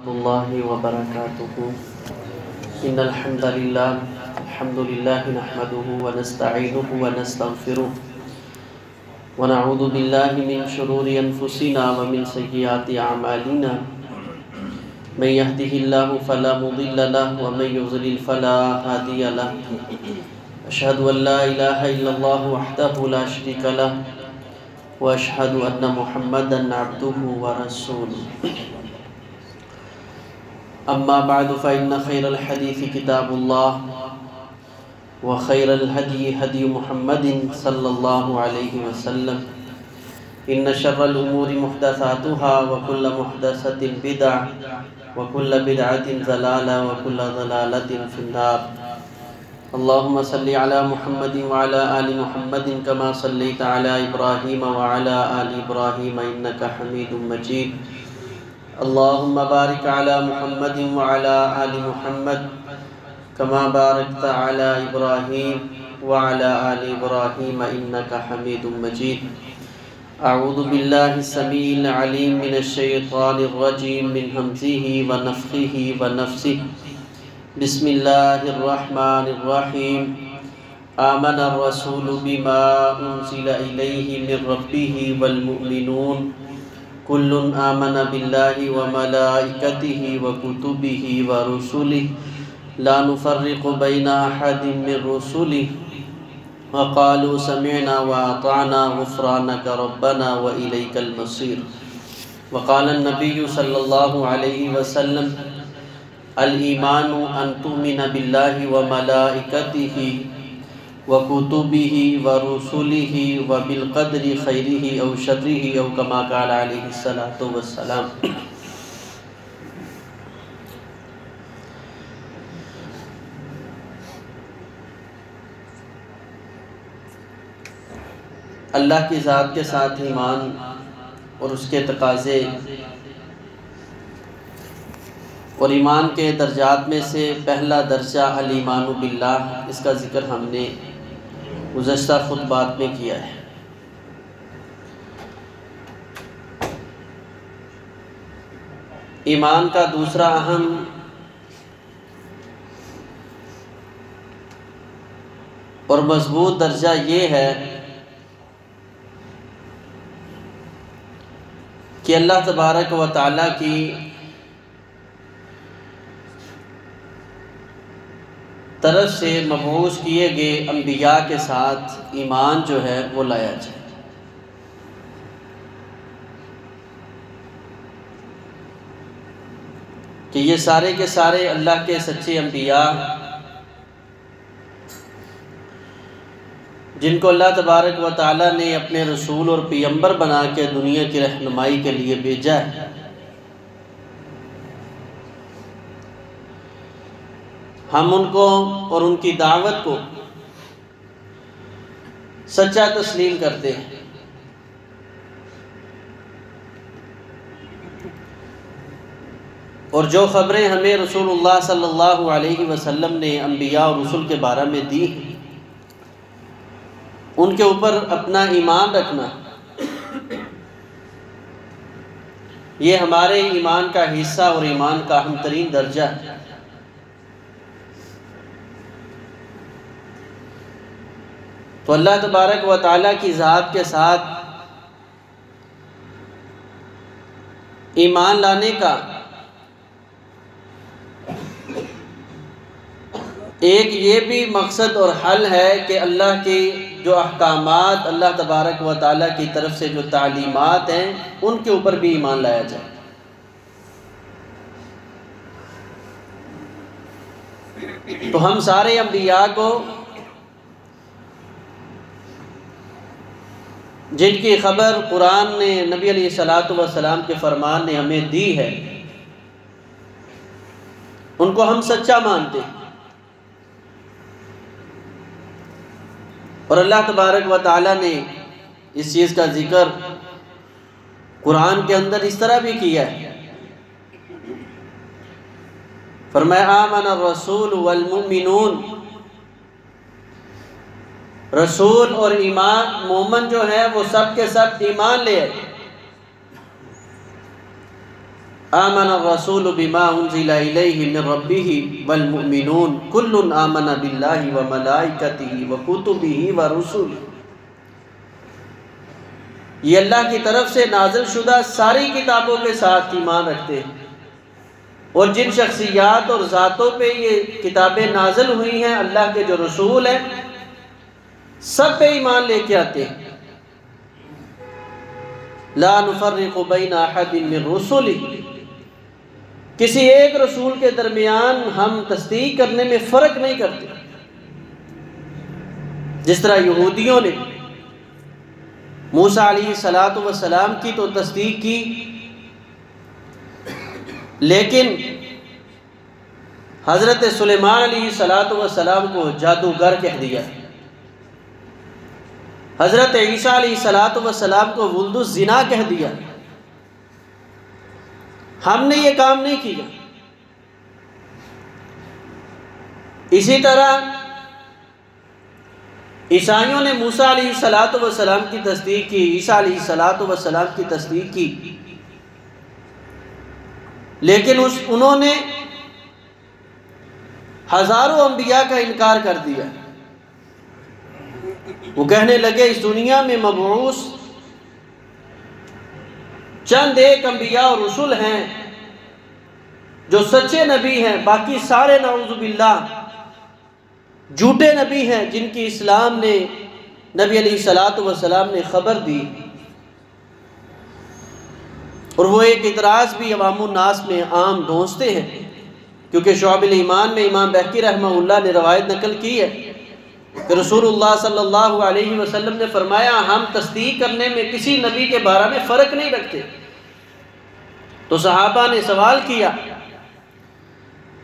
الله وبركاته. إن الحمد لله نحمده ونستعينه ونستغفره ونعوذ بالله من شرور أنفسنا ومن سيئات أعمالنا. من يهده الله فلا مضل له ومن يضلل فلا هادي له. أشهد أن لا إله إلا الله وحده لا شريك له وأشهد أن محمدا عبده ورسوله. أما بعد فإن خير الحديث كتاب الله وخير الهدي هدي محمد صلى الله عليه وسلم. إن شر الأمور محدثاتها وكل محدثة بدعة وكل بدعة ضلالة وكل ضلالة في النار. اللهم صل على محمد وعلى آل محمد كما صليت على إبراهيم وعلى آل إبراهيم إنك حميد مجيد. اللهم بارك على محمد وعلى آل محمد كما باركت على إبراهيم وعلى آل إبراهيم إنك حميد مجيد. أعوذ بالله السميع العليم من الشيطان الرجيم من همزه ونفخه ونفسه. بسم الله الرحمن الرحيم. آمن الرسول بما أنزل إليه من ربه والمؤمنون كل آمن بالله وملائكته وكتبه ورسله لا نفرق بين أحد من رسله وقالوا سمعنا وأطعنا غفرانك ربنا وإليك المصير. وقال النبي صلى الله عليه وسلم الإيمان أن تؤمن بالله وملائكته وكتبه ورسله وبالقدر خيره أو شره أو كما قال عليه الصلاة والسلام. اللہ کی ذات کے ساتھ ایمان اور اس کے تقاضے اور ایمان کے درجات میں سے پہلا درجہ الایمان باللہ، اس کا ذکر ہم نے گزشتہ خطبات میں کیا ہے. ایمان کا دوسرا اہم اور مضبوط درجہ یہ ہے کہ اللہ تبارک و تعالیٰ کی طرف سے مبعوث کیے گئے انبیاء کے ساتھ ایمان جو ہے وہ لایا جائے. کہ یہ سارے کے سارے اللہ کے سچے انبیاء جن کو اللہ تبارک و تعالیٰ نے اپنے رسول اور پیغمبر بنا کے دنیا کی رہنمائی کے لیے بھیجا ہے، ہم ان کو اور ان کی دعوت کو سچا تسلیم کرتے ہیں. اور جو خبریں ہمیں رسول اللہ صلی اللہ علیہ وسلم نے انبیاء اور رسول کے بارے میں دی ہیں، ان کے اوپر اپنا ایمان رکھنا یہ ہمارے ایمان کا حصہ اور ایمان کا اہم ترین درجہ ہے. تو اللہ تبارک و تعالیٰ کی ذات کے ساتھ ایمان لانے کا ایک یہ بھی مقصد اور حل ہے کہ اللہ کے جو احکامات اللہ تبارک و تعالیٰ کی طرف سے جو تعلیمات ہیں ان کے اوپر بھی ایمان لایا جائے. تو ہم سارے انبیاء کو جن کی خبر قرآن نے نبی علیہ السلام کے فرمان نے ہمیں دی ہے، ان کو ہم سچا مانتے ہیں. اور اللہ تبارک و تعالیٰ نے اس چیز کا ذکر قرآن کے اندر اس طرح بھی کیا ہے. فرمایا آمن الرسول والمؤمنون، رسول اور ایمان مومن جو ہے وہ سب کے سب ایمان لے آئے. آمن الرسول بما انزل الیہ من ربہ والمؤمنون کل آمن باللہ وملائکتہ وکتبہ ورسلہ. یہ اللہ کی طرف سے نازل شدہ ساری کتابوں کے ساتھ ایمان رکھتے ہیں، اور جن شخصیات اور ذاتوں پہ یہ کتابیں نازل ہوئی ہیں، اللہ کے جو رسول ہیں، سب پہ ایمان لے کے آتے ہیں. لا نفرق بین احد من رسلہ، کسی ایک رسول کے درمیان ہم تصدیق کرنے میں فرق نہیں کرتے. جس طرح یہودیوں نے موسیٰ علیہ السلام کی تو تصدیق کی، لیکن حضرت سلیمان علیہ السلام کو جادوگر کہہ دیا، حضرت عیسیٰ علیہ السلام کو ولد الزنا کہہ دیا. ہم نے یہ کام نہیں کیا. اسی طرح عیسائیوں نے موسیٰ علیہ السلام کی تصدیق کی، عیسیٰ علیہ السلام کی تصدیق کی، لیکن انہوں نے ہزاروں انبیاء کا انکار کر دیا. وہ کہنے لگے اس دنیا میں مبعوث چند ایک انبیاء اور رسول ہیں جو سچے نبی ہیں، باقی سارے نعوذ باللہ جھوٹے نبی ہیں جن کی اسلام نے، نبی علیہ السلام نے خبر دی. اور وہ ایک اعتراض بھی عوام الناس میں عام ڈھونستے ہیں، کیونکہ شعب الایمان میں امام بہقی رحمہ اللہ نے روایت نقل کی ہے کہ رسول اللہ صلی اللہ علیہ وسلم نے فرمایا ہم تصدیق کرنے میں کسی نبی کے بارے میں فرق نہیں رکھتے. تو صحابہ نے سوال کیا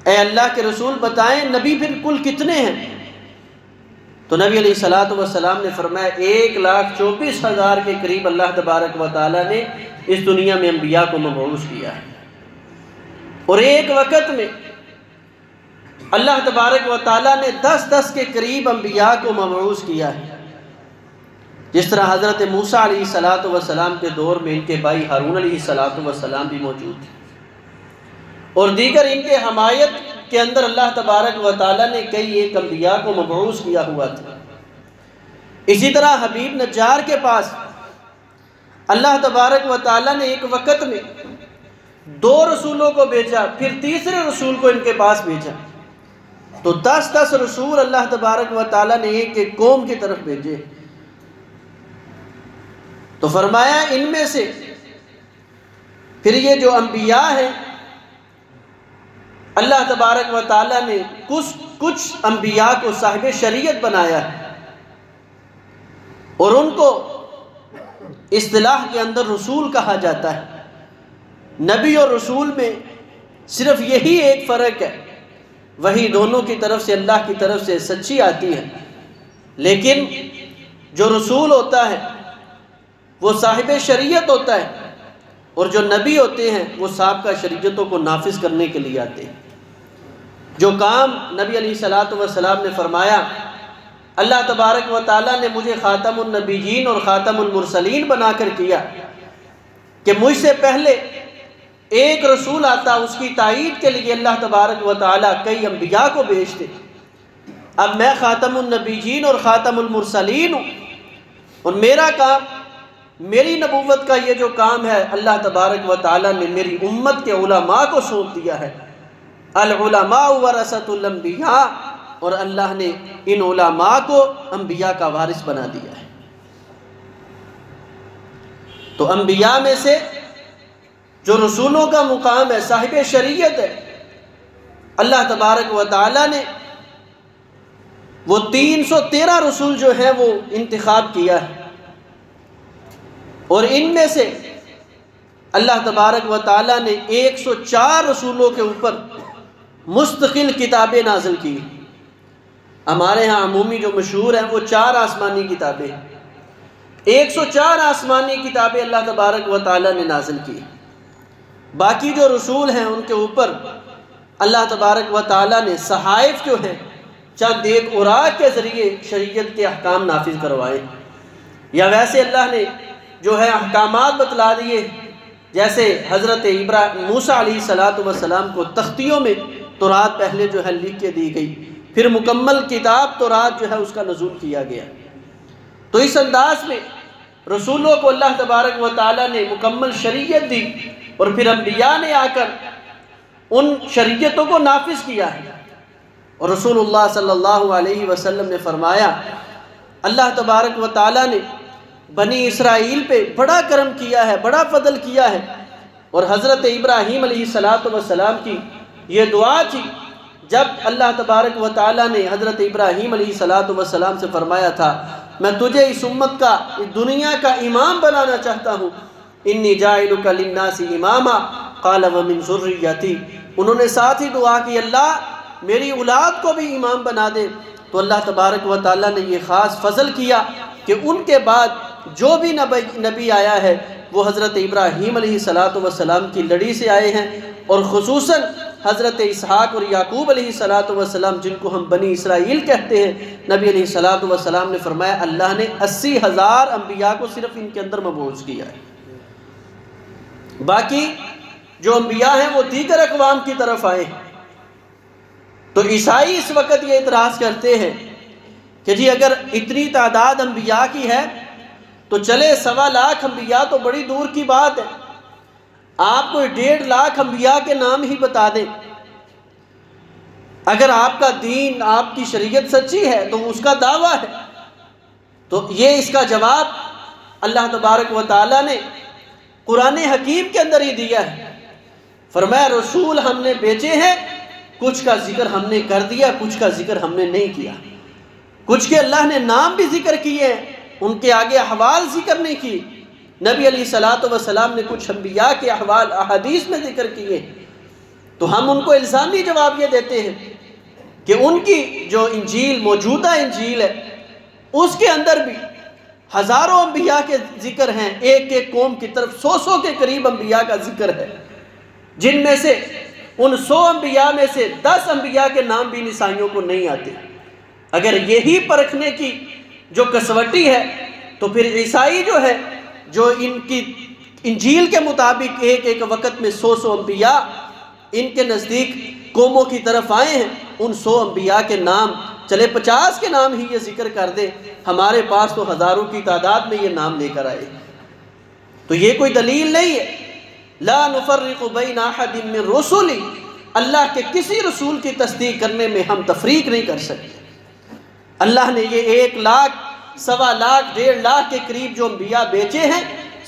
اے اللہ کے رسول بتائیں نبی پھر کل کتنے ہیں؟ تو نبی علیہ السلام نے فرمایا 1,24,000 کے قریب اللہ تبارک و تعالیٰ نے اس دنیا میں انبیاء کو مبعوث کیا ہے. اور ایک وقت میں اللہ تبارک و تعالیٰ نے 10 کے قریب انبیاء کو مبعوث کیا ہے. جس طرح حضرت موسیٰ علیہ السلام کے دور میں ان کے بھائی ہارون علیہ السلام بھی موجود تھے، اور دیگر ان کے حمایت کے اندر اللہ تبارک و تعالیٰ نے کئی ایک انبیاء کو مبعوث کیا ہوا تھا. اسی طرح حبیب نجار کے پاس اللہ تبارک و تعالیٰ نے ایک وقت میں 2 رسولوں کو بھیجا، پھر تیسرے رسول کو ان کے پاس بھیجا. تو 10 رسول اللہ تبارک و تعالیٰ نے ایک ایک قوم کی طرف بھیجے. تو فرمایا ان میں سے پھر یہ جو انبیاء ہیں اللہ تبارک و تعالیٰ نے کچھ انبیاء کو صاحب شریعت بنایا ہے، اور ان کو اصطلاح کے اندر رسول کہا جاتا ہے. نبی اور رسول میں صرف یہی ایک فرق ہے، وہی دونوں کی طرف سے اللہ کی طرف سے سچی آتی ہے، لیکن جو رسول ہوتا ہے وہ صاحب شریعت ہوتا ہے، اور جو نبی ہوتے ہیں وہ سابقہ شریعتوں کو نافذ کرنے کے لیے آتے ہیں. جو کام نبی علیہ السلام نے فرمایا اللہ تبارک و تعالیٰ نے مجھے خاتم النبیین اور خاتم المرسلین بنا کر کیا کہ مجھ سے پہلے ایک رسول آتا، اس کی تائید کے لیے اللہ تبارک و تعالیٰ کئی انبیاء کو بھیجتے. اب میں خاتم النبیین اور خاتم المرسلین ہوں، اور میرا کام، میری نبوت کا یہ جو کام ہے اللہ تبارک و تعالیٰ نے میری امت کے علماء کو سونپ دیا ہے. العلماء ورثۃ الانبیاء، اور اللہ نے ان علماء کو انبیاء کا وارث بنا دیا ہے. تو انبیاء میں سے جو رسولوں کا مقام ہے، صاحب شریعت ہے، اللہ تبارک و تعالیٰ نے وہ 313 رسول جو ہیں وہ انتخاب کیا ہے، اور ان میں سے اللہ تبارک و تعالیٰ نے 104 رسولوں کے اوپر مستقل کتابیں نازل کی. ہمارے ہاں عمومی جو مشہور ہیں وہ 4 آسمانی کتابیں، 104 آسمانی کتابیں اللہ تبارک و تعالیٰ نے نازل کی. باقی جو رسول ہیں ان کے اوپر اللہ تبارک و تعالیٰ نے صحائف جو ہیں چند ایک اوراق کے ذریعے شریعت کے احکام نافذ کروائے، یا ویسے اللہ نے جو ہے احکامات بتلا دیے جیسے حضرت موسیٰ علیہ السلام کو تختیوں میں تورات پہلے جو ہے لکھ کے دی گئی، پھر مکمل کتاب تورات جو ہے اس کا نزول کیا گیا۔ تو اس انداز میں رسولوں کو اللہ تبارک و تعالیٰ نے مکمل شریعت دی، اور پھر انبیاء نے آ کر ان شریعتوں کو نافذ کیا ہے۔ اور رسول اللہ صلی اللہ علیہ وسلم نے فرمایا، اللہ تبارک و تعالیٰ نے بنی اسرائیل پہ بڑا کرم کیا ہے، بڑا فضل کیا ہے۔ اور حضرت ابراہیم علیہ السلام کی یہ دعا تھی جب اللہ تبارک و تعالیٰ نے حضرت ابراہیم علیہ السلام سے فرمایا تھا، میں تجھے اس امت کا، اس دنیا کا امام بنانا چاہتا ہوں، انی جاعلک للناس اماما قال ومن ذریتی۔ انہوں نے ساتھ ہی دعا کی، اللہ میری اولاد کو بھی امام بنا دے۔ تو اللہ تبارک و تعالیٰ نے یہ خاص فضل کیا کہ ان کے بعد جو بھی نبی آیا ہے وہ حضرت ابراہیم علیہ السلام کی لڑی سے آئے ہیں، اور خصوصاً حضرت اسحاق اور یعقوب علیہ السلام جن کو ہم بنی اسرائیل کہتے ہیں، نبی علیہ السلام نے فرمایا اللہ نے 80,000 انبیاء کو صرف ان کے اندر مبعوث کیا ہے۔ باقی جو انبیاء ہیں وہ دیگر اقوام کی طرف آئے ہیں۔ تو عیسائی اس وقت یہ اعتراض کرتے ہیں کہ جی اگر اتنی تعداد انبیاء کی ہے تو چلے 1.25 لاکھ انبیاء تو بڑی دور کی بات ہے، آپ کو 1.5 لاکھ انبیاء کے نام ہی بتا دیں۔ اگر آپ کا دین، آپ کی شریعت سچی ہے تو اس کا دعویٰ ہے۔ تو یہ اس کا جواب اللہ تبارک و تعالیٰ نے قرآن حکیم کے اندر ہی دیا ہے۔ فرمایا رسول ہم نے بھیجے ہیں، کچھ کا ذکر ہم نے کر دیا، کچھ کا ذکر ہم نے نہیں کیا۔ کچھ کے اللہ نے نام بھی ذکر کیے ہیں، ان کے آگے احوال ذکر نہیں کی۔ نبی علیہ السلام نے کچھ انبیاء کے احوال احادیث میں ذکر کیے، تو ہم ان کو الزامی جواب یہ دیتے ہیں کہ ان کی جو انجیل، موجودہ انجیل ہے، اس کے اندر بھی ہزاروں انبیاء کے ذکر ہیں، ایک ایک قوم کی طرف 100 کے قریب انبیاء کا ذکر ہے، جن میں سے ان 100 انبیاء میں سے 10 انبیاء کے نام بھی عیسائیوں کو نہیں آتے۔ اگر یہی پرکھنے کی جو کسوٹی ہے تو پھر عیسائی جو ہے، جو ان کی انجیل کے مطابق ایک ایک وقت میں 100 انبیاء ان کے نزدیک قوموں کی طرف آئے ہیں، ان 100 انبیاء کے نام چلے 50 کے نام ہی یہ ذکر کر دے، ہمارے پاس تو ہزاروں کی تعداد میں یہ نام لے کر آئے۔ تو یہ کوئی دلیل نہیں ہے۔ لا نفرق بین احد من رسلی، اللہ کے کسی رسول کی تصدیق کرنے میں ہم تفریق نہیں کر سکتے۔ اللہ نے یہ 1 لاکھ، 1.25 لاکھ، 1.5 لاکھ کے قریب جو انبیاء بھیجے ہیں،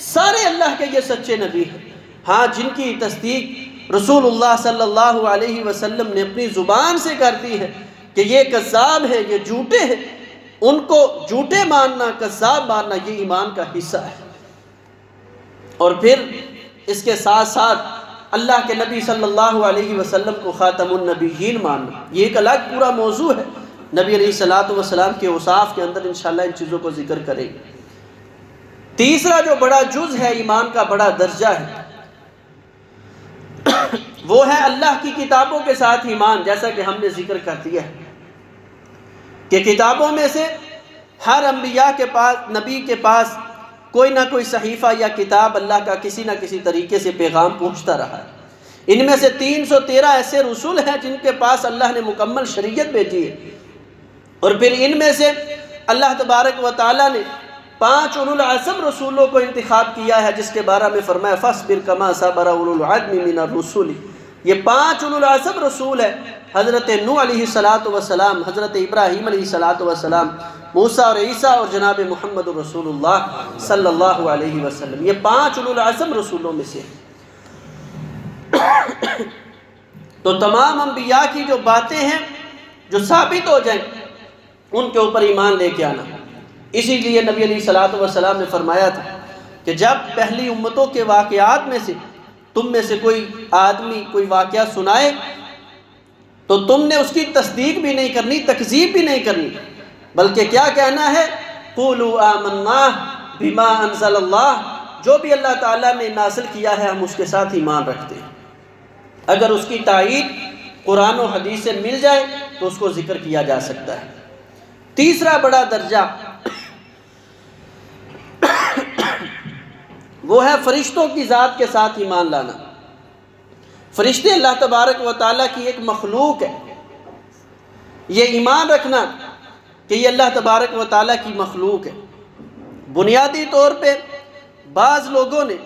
سارے اللہ کے یہ سچے نبی ہیں۔ ہاں جن کی تصدیق رسول اللہ صلی اللہ علیہ وسلم نے اپنی زبان سے کر دی ہے کہ یہ کذاب ہیں، یہ جھوٹے ہیں، ان کو جھوٹے ماننا، کذاب ماننا یہ ایمان کا حصہ ہے۔ اور پھر اس کے ساتھ ساتھ اللہ کے نبی صلی اللہ علیہ وسلم کو خاتم النبیین ماننا، یہ ایک الگ پورا موضوع ہے۔ نبی علیہ السلام کے اوصاف کے اندر انشاءاللہ ان چیزوں کو ذکر کریں گے۔ تیسرا جو بڑا جز ہے، ایمان کا بڑا درجہ ہے، وہ ہے اللہ کی کتابوں کے ساتھ ایمان۔ جیسا کہ ہم نے ذکر کر دیا ہے کہ کتابوں میں سے ہر انبیاء کے پاس، نبی کے پاس کوئی نہ کوئی صحیفہ یا کتاب اللہ کا کسی نہ کسی طریقے سے پیغام پہنچتا رہا ہے۔ ان میں سے 313 ایسے رسول ہیں جن کے پاس اللہ نے مکمل شریعت بھیجی ہے، اور پھر ان میں سے اللہ تبارک و تعالیٰ نے 5 اولو العزم رسولوں کو انتخاب کیا ہے، جس کے بارے میں فرمایا فاصبر کما صبر اولو العزم من الرسل۔ یہ 5 اولو العزم رسول ہے، حضرت نوح علیہ السلام، حضرت ابراہیم علیہ السلام، موسیٰ اور عیسیٰ، اور جناب محمد رسول اللہ صلی اللہ علیہ وسلم۔ یہ 5 اولو العزم رسولوں میں سے۔ تو تمام انبیاء کی جو باتیں ہیں جو ثابت ہو جائیں ان کے اوپر ایمان لے کے آنا۔ اسی لیے نبی علیہ السلام نے فرمایا تھا کہ جب پہلی امتوں کے واقعات میں سے تم میں سے کوئی آدمی کوئی واقعہ سنائے تو تم نے اس کی تصدیق بھی نہیں کرنی، تکذیب بھی نہیں کرنی، بلکہ کیا کہنا ہے، قولوا آمنا بما انزل اللہ، جو بھی اللہ تعالیٰ نے نازل کیا ہے ہم اس کے ساتھ ایمان رکھتے ہیں۔ اگر اس کی تائید قرآن و حدیث سے مل جائے تو اس کو ذکر کیا جا سکتا ہے۔ تیسرا بڑا درجہ وہ ہے فرشتوں کی ذات کے ساتھ ایمان لانا۔ فرشتے اللہ تبارک و تعالیٰ کی ایک مخلوق ہے، یہ ایمان رکھنا کہ یہ اللہ تبارک و تعالیٰ کی مخلوق ہے۔ بنیادی طور پہ بعض لوگوں نے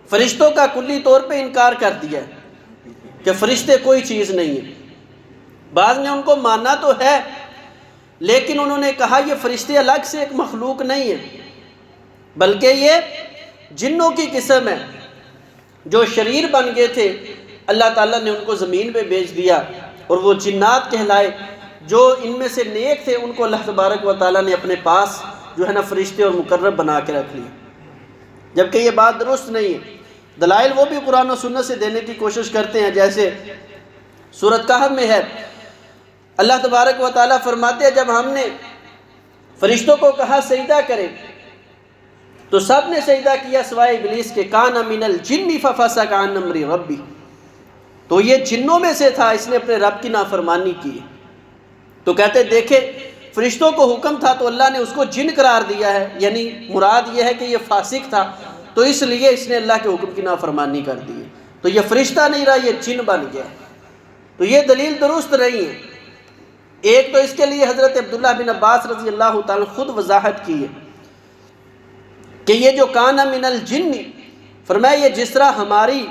فرشتوں کا کلی طور پہ انکار کر دیا ہے کہ فرشتے کوئی چیز نہیں ہے۔ بعض نے ان کو ماننا تو ہے، لیکن انہوں نے کہا یہ فرشتے الگ سے ایک مخلوق نہیں ہے، بلکہ یہ جنوں کی قسم ہے جو شریر بن گئے تھے، اللہ تعالیٰ نے ان کو زمین پہ بھیج دیا اور وہ جنات کہلائے۔ جو ان میں سے نیک تھے ان کو اللہ تبارک و تعالیٰ نے اپنے پاس جو ہے نا فرشتے اور مقرب بنا کے رکھ لیے، جبکہ یہ بات درست نہیں ہے۔ دلائل وہ بھی قرآن و سنت سے دینے کی کوشش کرتے ہیں، جیسے سورۃ کہف میں ہے، اللہ تبارک و تعالیٰ فرماتے ہیں جب ہم نے فرشتوں کو کہا سجدہ کرے تو سب نے سجدہ کیا سوائے ابلیس کے، کان من الجن ففسق عن امر ربی، تو یہ جنوں میں سے تھا، اس نے اپنے رب کی نافرمانی کی۔ تو کہتے دیکھے فرشتوں کو حکم تھا تو اللہ نے اس کو جن قرار دیا ہے، یعنی مراد یہ ہے کہ یہ فاسق تھا تو اس لیے اس نے اللہ کے حکم کی نافرمانی کر دی ہے، تو یہ فرشتہ نہیں رہا، یہ جن بن گیا۔ تو یہ دلیل درست نہیں ہے۔ ایک تو اس کے لیے حضرت عبداللہ بن عباس رضی اللہ تعالیٰ خود وضاحت کی ہے کہ یہ جو کان من الجن، فرمایا یہ جس طرح ہماری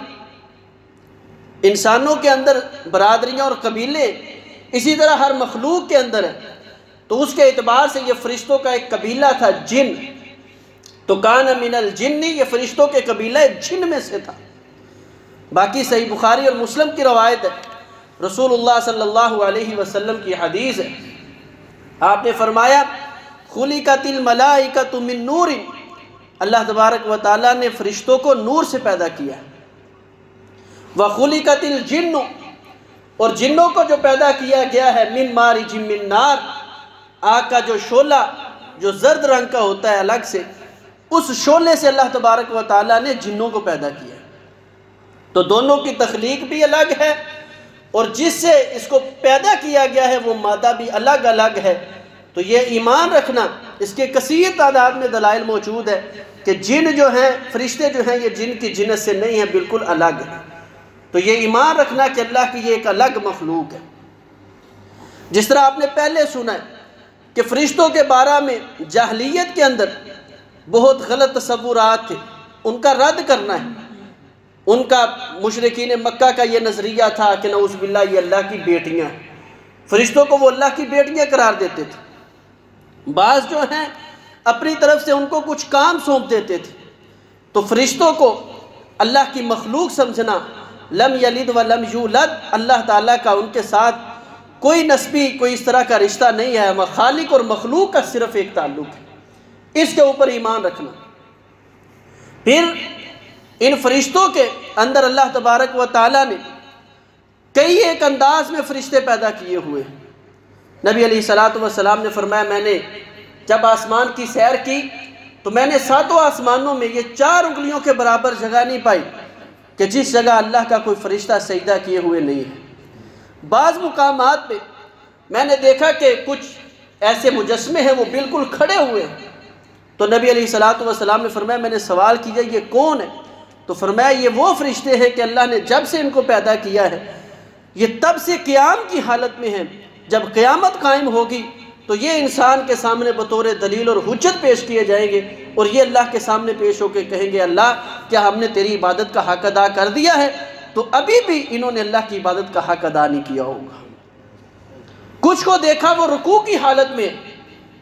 انسانوں کے اندر برادریاں اور قبیلے اسی طرح ہر مخلوق کے اندر ہے، تو اس کے اعتبار سے یہ فرشتوں کا ایک قبیلہ تھا جن، تو کان من الجن یہ فرشتوں کے قبیلہ جن میں سے تھا۔ باقی صحیح بخاری اور مسلم کی روایت ہے، رسول اللہ صلی اللہ علیہ وسلم کی حدیث ہے، آپ نے فرمایا خلقت الملائکۃ من نور، اللہ تبارک و تعالیٰ نے فرشتوں کو نور سے پیدا کیا ہے۔ وخلقت الجن، اور جنوں کو جو پیدا کیا گیا ہے من مارج من نار، آگ کا جو شعلہ جو زرد رنگ کا ہوتا ہے الگ سے، اس شعلے سے اللہ تبارک و تعالیٰ نے جنوں کو پیدا کیا ہے۔ تو دونوں کی تخلیق بھی الگ ہے، اور جس سے اس کو پیدا کیا گیا ہے وہ مادہ بھی الگ الگ ہے۔ تو یہ ایمان رکھنا، اس کے کثیر تعداد میں دلائل موجود ہے کہ جن جو ہیں فرشتے جو ہیں یہ جن کی جنس سے نہیں ہیں، بالکل الگ ہیں۔ تو یہ ایمان رکھنا کہ اللہ کی یہ ایک الگ مخلوق ہے۔ جس طرح آپ نے پہلے سنا ہے کہ فرشتوں کے بارے میں جاہلیت کے اندر بہت غلط تصورات تھے، ان کا رد کرنا ہے۔ ان کا مشرکین مکہ کا یہ نظریہ تھا کہ نعوذ باللہ یہ اللہ کی بیٹیاں ہیں، فرشتوں کو وہ اللہ کی بیٹیاں قرار دیتے تھے۔ بعض جو ہیں اپنی طرف سے ان کو کچھ کام سونپ دیتے تھے، تو فرشتوں کو اللہ کی مخلوق سمجھنا، لم یلد ولم یولد، اللہ تعالیٰ کا ان کے ساتھ کوئی نسبی کوئی اس طرح کا رشتہ نہیں ہے، خالق اور مخلوق کا صرف ایک تعلق ہے، اس کے اوپر ایمان رکھنا۔ پھر ان فرشتوں کے اندر اللہ تبارک و تعالیٰ نے کئی ایک انداز میں فرشتے پیدا کیے ہوئے ہیں۔ نبی علیہ السلام نے فرمایا میں نے جب آسمان کی سیر کی تو میں نے ساتوں آسمانوں میں یہ 4 انگلیوں کے برابر جگہ نہیں پائی کہ جس جگہ اللہ کا کوئی فرشتہ سجدہ کیے ہوئے نہیں ہے۔ بعض مقامات پہ میں نے دیکھا کہ کچھ ایسے مجسمے ہیں وہ بالکل کھڑے ہوئے ہیں، تو نبی علیہ السلام نے فرمایا میں نے سوال کیا یہ کون ہے؟ تو فرمایا یہ وہ فرشتے ہیں کہ اللہ نے جب سے ان کو پیدا کیا ہے یہ تب سے قیام کی حالت میں ہیں، جب قیامت قائم ہوگی تو یہ انسان کے سامنے بطور دلیل اور حجت پیش کیے جائیں گے، اور یہ اللہ کے سامنے پیش ہو کے کہیں گے اللہ کیا ہم نے تیری عبادت کا حق ادا کر دیا ہے؟ تو ابھی بھی انہوں نے اللہ کی عبادت کا حق ادا نہیں کیا ہوگا۔ کچھ کو دیکھا وہ رکوع کی حالت میں،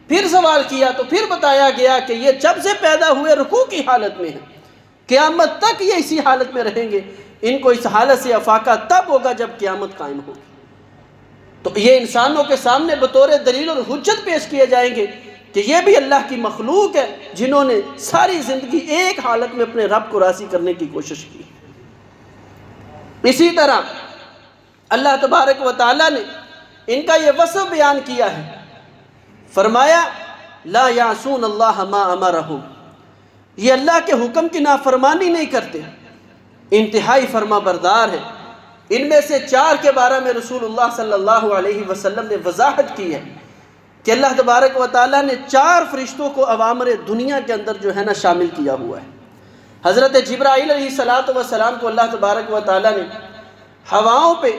پھر سوال کیا تو پھر بتایا گیا کہ یہ جب سے پیدا ہوئے رکوع کی حالت میں ہیں، قیامت تک یہ اسی حالت میں رہیں گے، ان کو اس حالت سے افاقہ تب ہوگا جب قیامت قائم ہوگی۔ تو یہ انسانوں کے سامنے بطور دلیل اور حجت پیش کیے جائیں گے کہ یہ بھی اللہ کی مخلوق ہے جنہوں نے ساری زندگی ایک حالت میں اپنے رب کو راضی کرنے کی کوشش کی۔ اسی طرح اللہ تبارک و تعالیٰ نے ان کا یہ وصف بیان کیا ہے، فرمایا لا یعصون اللہ ما امرہم، یہ اللہ کے حکم کی نافرمانی نہیں کرتے، انتہائی فرما بردار ہے۔ ان میں سے 4 کے بارے میں رسول اللہ صلی اللہ علیہ وسلم نے وضاحت کی ہے کہ اللہ تبارک و تعالیٰ نے 4 فرشتوں کو اوامر دنیا کے اندر جو ہے نا شامل کیا ہوا ہے۔ حضرت جبرائیل علیہ السلام کو اللہ تبارک و تعالیٰ نے ہواؤں پہ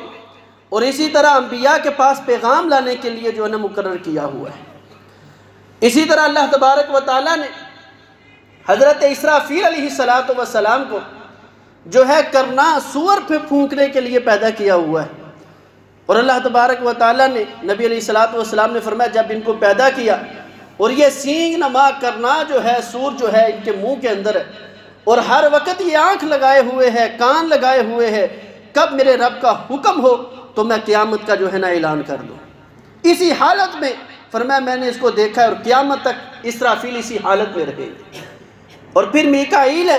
اور اسی طرح انبیاء کے پاس پیغام لانے کے لیے جو ہے نا مقرر کیا ہوا ہے۔ اسی طرح اللہ تبارک و تعالیٰ نے حضرت اسرافیل علیہ السلام کو جو ہے کرنا سور پہ پھونکنے کے لیے پیدا کیا ہوا ہے، اور اللہ تبارک و تعالیٰ نے نبی علیہ السلام نے فرمایا جب ان کو پیدا کیا اور یہ سینگ نما کرنا جو ہے سور جو ہے ان کے منہ کے اندر ہے، اور ہر وقت یہ آنکھ لگائے ہوئے ہے، کان لگائے ہوئے ہے، کب میرے رب کا حکم ہو تو میں قیامت کا جو ہے نا اعلان کر دوں۔ اسی حالت میں فرمایا میں نے اس کو دیکھا ہے، اور قیامت تک اسرافیل اسی حالت میں رہے گے۔ اور پھر میکائیل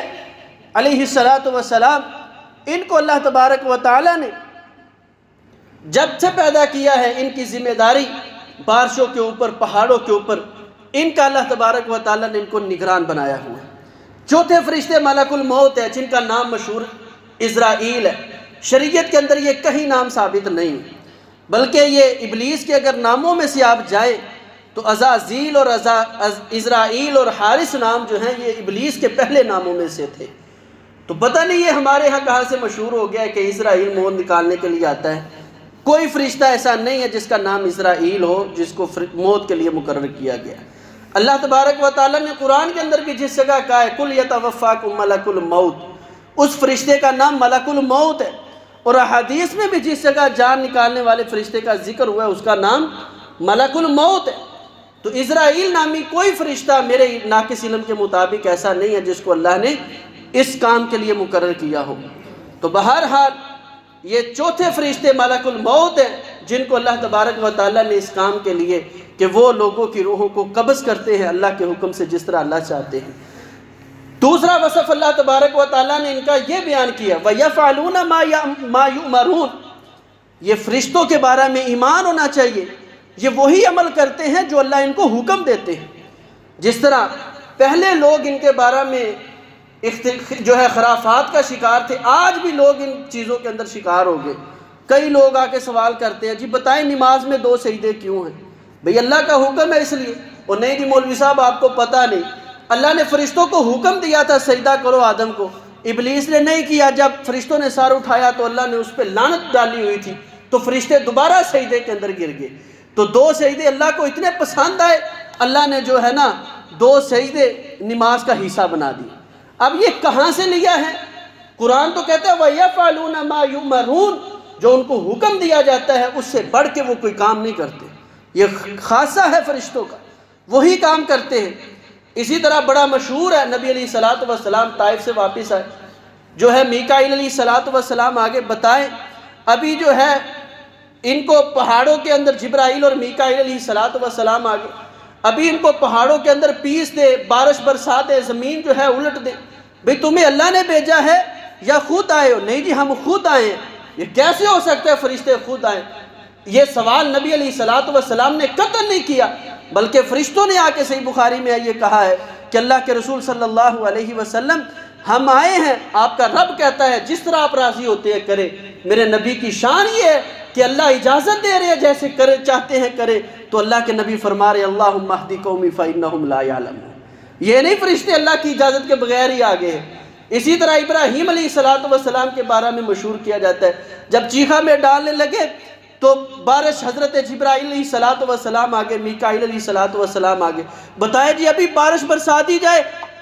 علیہ السلام ان کو اللہ تبارک و تعالیٰ نے جب سے پیدا کیا ہے ان کی ذمہ داری بارشوں کے اوپر، پہاڑوں کے اوپر، ان کا اللہ تبارک و تعالیٰ نے ان کو نگران بنایا ہوا ہے۔ چوتھے فرشتے ملک الموت ہے جن کا نام مشہور عزرائیل ہے۔ شریعت کے اندر یہ کہیں نام ثابت نہیں، بلکہ یہ ابلیس کے اگر ناموں میں سے آپ جائیں تو عزازیل اور عزرائیل اور حارث نام جو ہیں یہ ابلیس کے پہلے ناموں میں سے تھے۔ تو پتہ نہیں یہ ہمارے ہاں کہاں سے مشہور ہو گیا ہے کہ عزرائیل موت نکالنے کے لیے آتا ہے۔ کوئی فرشتہ ایسا نہیں ہے جس کا نام عزرائیل ہو جس کو موت کے لیے مقرر کیا گیا۔ اللہ تبارک و تعالیٰ نے قرآن کے اندر بھی جس جگہ کہا ہے کل یتوفاکم ملک الموت، اس فرشتے کا نام ملک الموت ہے، اور احادیث میں بھی جس جگہ جان نکالنے والے فرشتے کا ذکر ہوا ہے اس کا نام ملک الموت ہے۔ تو عزرائیل نامی کوئی فرشتہ میرے ناقص علم کے مطابق ایسا نہیں ہے جس کو اللہ نے اس کام کے لیے مقرر کیا ہو۔ تو بہرحال یہ چوتھے فرشتے ملک الموت ہیں جن کو اللہ تبارک و تعالیٰ نے اس کام کے لیے کہ وہ لوگوں کی روحوں کو قبض کرتے ہیں اللہ کے حکم سے جس طرح اللہ چاہتے ہیں۔ دوسرا وصف اللہ تبارک و تعالیٰ نے ان کا یہ بیان کیا وَيَفْعَلُونَ مَا يُؤْمَرُونَ، یہ فرشتوں کے بارے میں ایمان ہونا چاہیے، یہ وہی عمل کرتے ہیں جو اللہ ان کو حکم دیتے ہیں۔ جس طرح پہلے لوگ ان کے بارے میں جو ہے خرافات کا شکار تھے، آج بھی لوگ ان چیزوں کے اندر شکار ہو گئے۔ کئی لوگ آ کے سوال کرتے ہیں جی بتائیں نماز میں 2 سجدے کیوں ہیں؟ بھئی اللہ کا حکم ہے اس لیے۔ اور نہیں جی مولوی صاحب آپ کو پتہ نہیں، اللہ نے فرشتوں کو حکم دیا تھا سجدہ کرو آدم کو، ابلیس نے نہیں کیا۔ جب فرشتوں نے سر اٹھایا تو اللہ نے اس پہ لعنت ڈالی ہوئی تھی، تو فرشتے دوبارہ سجدے کے اندر گر گئے۔ تو 2 سجدے اللہ کو اتنے پسند آئے، اللہ نے جو ہے نا 2 سجدے نماز کا حصہ بنا دی۔ اب یہ کہاں سے لیا ہے؟ قرآن تو کہتا ہے وَيَفْعَلُونَ مَا يُؤْمَرُونَ، جو ان کو حکم دیا جاتا ہے اس سے بڑھ کے وہ کوئی کام نہیں کرتے۔ یہ خاصہ ہے فرشتوں کا، وہی کام کرتے ہیں۔ اسی طرح بڑا مشہور ہے، نبی علیہ السلام طائف سے واپس آئے، جو ہے میکائیل علیہ السلام آگے بتائیں، ابھی جو ہے ان کو پہاڑوں کے اندر جبرائیل اور میکائیل علیہ السلام آگے ابھی ان کو پہاڑوں کے اندر پیس دے، بارش برسا دے، زمین جو ہے الٹ دے۔ بھئی تمہیں اللہ نے بھیجا ہے یا خود آئے ہو؟ نہیں جی ہم خود آئے ہیں۔ یہ کیسے ہو سکتا ہے فرشتے خود آئیں؟ یہ سوال نبی علیہ السلام نے قطعاً نہیں کیا، بلکہ فرشتوں نے آ کے صحیح بخاری میں یہ کہا ہے کہ اللہ کے رسول صلی اللہ علیہ وسلم ہم آئے ہیں، آپ کا رب کہتا ہے جس طرح آپ راضی ہوتے ہیں کرے۔ میرے نبی کی شان یہ ہے کہ اللہ اجازت دے رہے ہیں جیسے کرے چاہتے ہیں کرے، تو اللہ کے نبی فرما رہے اللہم اہدی قومی فإنہم لا یعلمون۔ یہ نہیں فرشتے اللہ کی اجازت کے بغیر ہی آگے ہیں۔ اسی طرح ابراہیم علیہ السلام کے بارے میں مشہور کیا جاتا ہے، جب چیخا میں ڈالنے لگے تو بارش حضرت جبرائیل علیہ السلام آگے، میکائیل علیہ السلام آگے بتایا جی ابھی بارش برسا دی جائے۔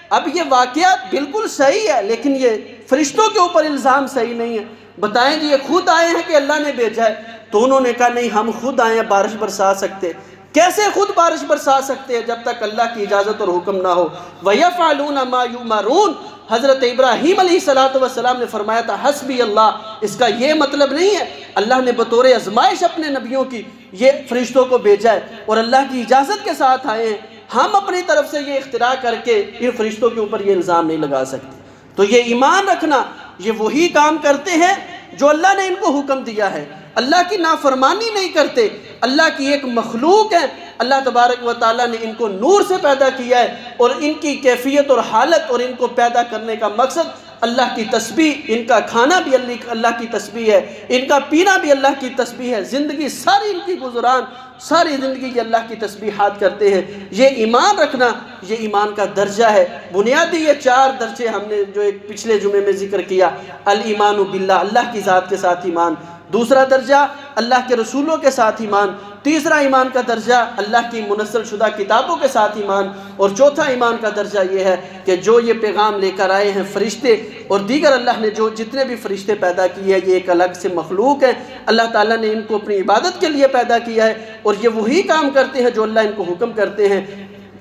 اب یہ واقعات بالکل صحیح ہے، لیکن یہ فرشتوں کے اوپر الزام صحیح نہیں ہے۔ بتائیں جی یہ خود آئے ہیں کہ اللہ نے بھیجا ہے؟ تو انہوں نے کہا نہیں ہم خود آئے ہیں، بارش برسا سکتے۔ کیسے خود بارش برسا سکتے ہیں جب تک اللہ کی اجازت اور حکم نہ ہو؟ وَيَفْعَلُونَ مَا يُؤْمَرُونَ، حضرت ابراہیم علیہ السلام نے فرمایا تھا حسبی اللہ، اس کا یہ مطلب نہیں ہے اللہ نے بطور آزمائش اپنے نبیوں کی یہ فرشتوں کو بھیجا ہے اور اللہ کی اجازت کے ساتھ آئے ہیں، ہم اپنی طرف سے یہ اختراع کر کے ان فرشتوں کے اوپر یہ الزام نہیں لگا سکتے۔ تو یہ ایمان رکھنا، یہ وہی کام کرتے ہیں جو اللہ نے ان کو حکم دیا ہے، اللہ کی نافرمانی نہیں کرتے، اللہ کی ایک مخلوق ہے، اللہ تبارک و تعالیٰ نے ان کو نور سے پیدا کیا ہے، اور ان کی کیفیت اور حالت اور ان کو پیدا کرنے کا مقصد اللہ کی تسبیح، ان کا کھانا بھی اللہ کی تسبیح ہے، ان کا پینا بھی اللہ کی تسبیح ہے، زندگی ساری ان کی گزران ساری زندگی یہ اللہ کی تسبیحات کرتے ہیں۔ یہ ایمان رکھنا یہ ایمان کا درجہ ہے۔ بنیادی یہ 4 درجے ہم نے جو ایک پچھلے جمعے میں ذکر کیا، الایمان باللہ، اللہ کی ذات کے ساتھ ایمان، دوسرا درجہ اللہ کے رسولوں کے ساتھ ایمان، تیسرا ایمان کا درجہ اللہ کی منزل شدہ کتابوں کے ساتھ ایمان، اور چوتھا ایمان کا درجہ یہ ہے کہ جو یہ پیغام لے کر آئے ہیں فرشتے اور دیگر اللہ نے جو جتنے بھی فرشتے پیدا کیے ہیں، یہ ایک الگ سے مخلوق ہے، اللہ تعالیٰ نے ان کو اپنی عبادت کے لیے پیدا کیا ہے اور یہ وہی کام کرتے ہیں جو اللہ ان کو حکم کرتے ہیں۔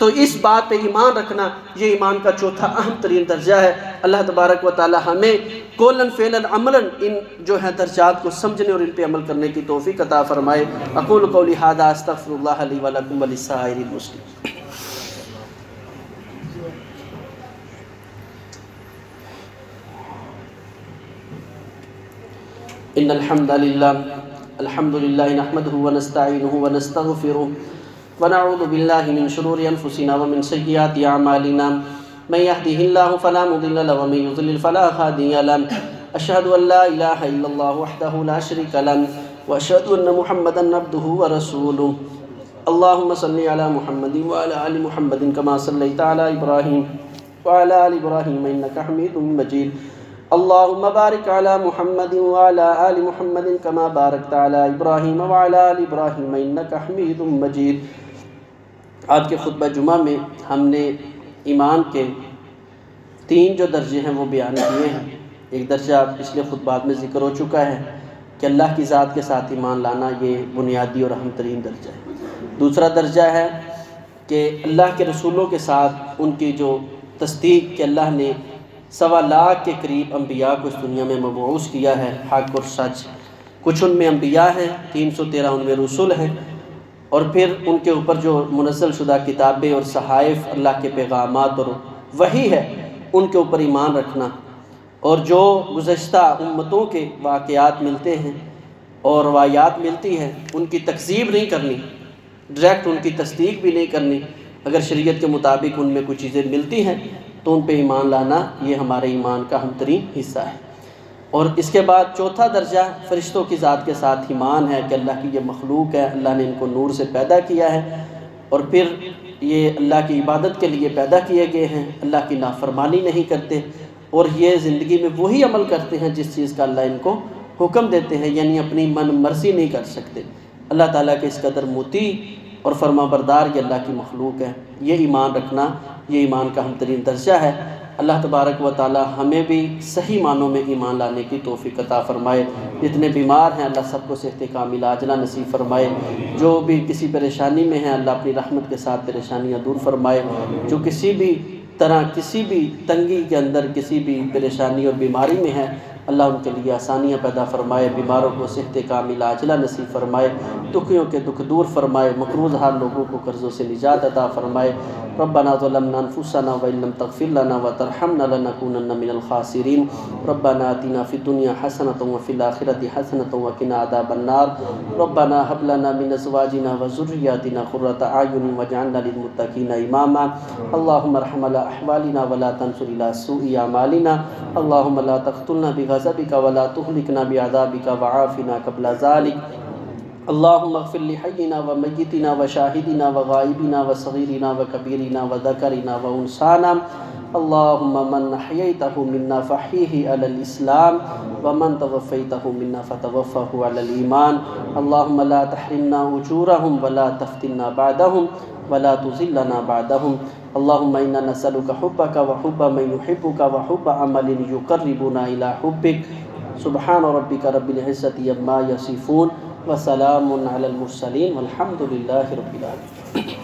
تو اس بات پہ ایمان رکھنا یہ ایمان کا چوتھا اہم ترین درجہ ہے۔ اللہ تبارک و تعالی ہمیں قولاً فعلاً عملاً ان جو ہے درجات کو سمجھنے اور ان پہ عمل کرنے کی توفیق عطا فرمائے۔ اقول قولی ھذا استغفر اللہ لی ولکم ولسائر المسلمین۔ ان الحمد للہ نحمده ونستعینه ونستغفره ونعوذ باللہ من شرور انفسنا ومن سیئات اعمالنا من يهده الله فلا مضل له ومن يضلل فلا هادي له اشهد ان لا اله الا الله وحده لا شريك له واشهد ان محمدا عبده ورسوله اللهم صل على محمد وعلى ال محمد كما صليت على ابراهيم وعلى ال ابراهيم انك حميد مجيد اللهم بارك على محمد وعلى آل محمد كما باركت على إبراهيم وعلى آل إبراهيم إنك حميد مجيد۔ آج کے خطبہ جمعہ میں ہم نے ایمان کے 3 جو درجے ہیں وہ بیان کیے ہیں۔ ایک درجہ پچھلے خطبات میں ذکر ہو چکا ہے کہ اللہ کی ذات کے ساتھ ایمان لانا یہ بنیادی اور اہم ترین درجہ ہے۔ دوسرا درجہ ہے کہ اللہ کے رسولوں کے ساتھ ان کی جو تصدیق کہ اللہ نے 1.25 لاکھ کے قریب انبیاء کو اس دنیا میں مبعوث کیا ہے، حق اور سچ، کچھ ان میں انبیاء ہیں، 313 ان میں رسول ہیں، اور پھر ان کے اوپر جو منزل شدہ کتابیں اور صحائف اللہ کے پیغامات اور وحی ہے ان کے اوپر ایمان رکھنا، اور جو گزشتہ امتوں کے واقعات ملتے ہیں اور روایات ملتی ہیں ان کی تکذیب نہیں کرنی، ڈائریکٹ ان کی تصدیق بھی نہیں کرنی، اگر شریعت کے مطابق ان میں کچھ چیزیں ملتی ہیں تو ان پہ ایمان لانا یہ ہمارے ایمان کا اہم ترین حصہ ہے۔ اور اس کے بعد چوتھا درجہ فرشتوں کی ذات کے ساتھ ایمان ہے کہ اللہ کی یہ مخلوق ہے، اللہ نے ان کو نور سے پیدا کیا ہے اور پھر یہ اللہ کی عبادت کے لیے پیدا کیے گئے ہیں، اللہ کی نافرمانی نہیں کرتے اور یہ زندگی میں وہی عمل کرتے ہیں جس چیز کا اللہ ان کو حکم دیتے ہیں، یعنی اپنی من مرضی نہیں کر سکتے۔ اللہ تعالیٰ کے اس قدر مطیع اور فرما بردار یہ اللہ کی مخلوق ہے۔ یہ ایمان رکھنا یہ ایمان کا اہم ترین درجہ ہے۔ اللہ تبارک و تعالی ہمیں بھی صحیح معنوں میں ایمان لانے کی توفیق عطا فرمائے۔ جتنے بیمار ہیں اللہ سب کو صحت کامل عاجلہ نصیب فرمائے، جو بھی کسی پریشانی میں ہیں اللہ اپنی رحمت کے ساتھ پریشانیاں دور فرمائے، جو کسی بھی طرح کسی بھی تنگی کے اندر کسی بھی پریشانی اور بیماری میں ہے اللہ ان کے لیے آسانیاں پیدا فرمائے، بیماروں کو صحت کامل عاجلہ نصیب فرمائے، دکھیوں کے دکھ دور فرمائے، مقروض حال لوگوں کو قرضوں سے نجات عطا فرمائے۔ ربنا ظلمنا انفسنا وان لم تغفر لنا وترحمنا لنكونن من الخاسرين ربنا آتنا في الدنيا حسنة وفي الآخرة حسنة وقنا عذاب النار ربنا هب لنا من ازواجنا وذرياتنا قرة اعين واجعلنا للمتقين اماما اللهم ارحم على احوالنا ولا تنصر الى سوء اعمالنا اللهم لا تقتلنا بغضبك ولا تهلكنا بعذابك وعافنا قبل ذلك اللهم اغفر لحينا وميتنا وشاهدنا وغائبنا وصغيرنا وكبيرنا وذكرنا وانثانا اللهم من احييته منا فاحيه على الاسلام ومن توفيته منا فتوفه على الايمان اللهم لا تحرمنا اجورهم ولا تفتنا بعدهم ولا تذلنا بعدهم اللهم انا نسألك حبك وحب من يحبك وحب عمل يقربنا الى حبك سبحان ربك رب العزة عما يصفون وسلام على المرسلين والحمد لله رب العالمين۔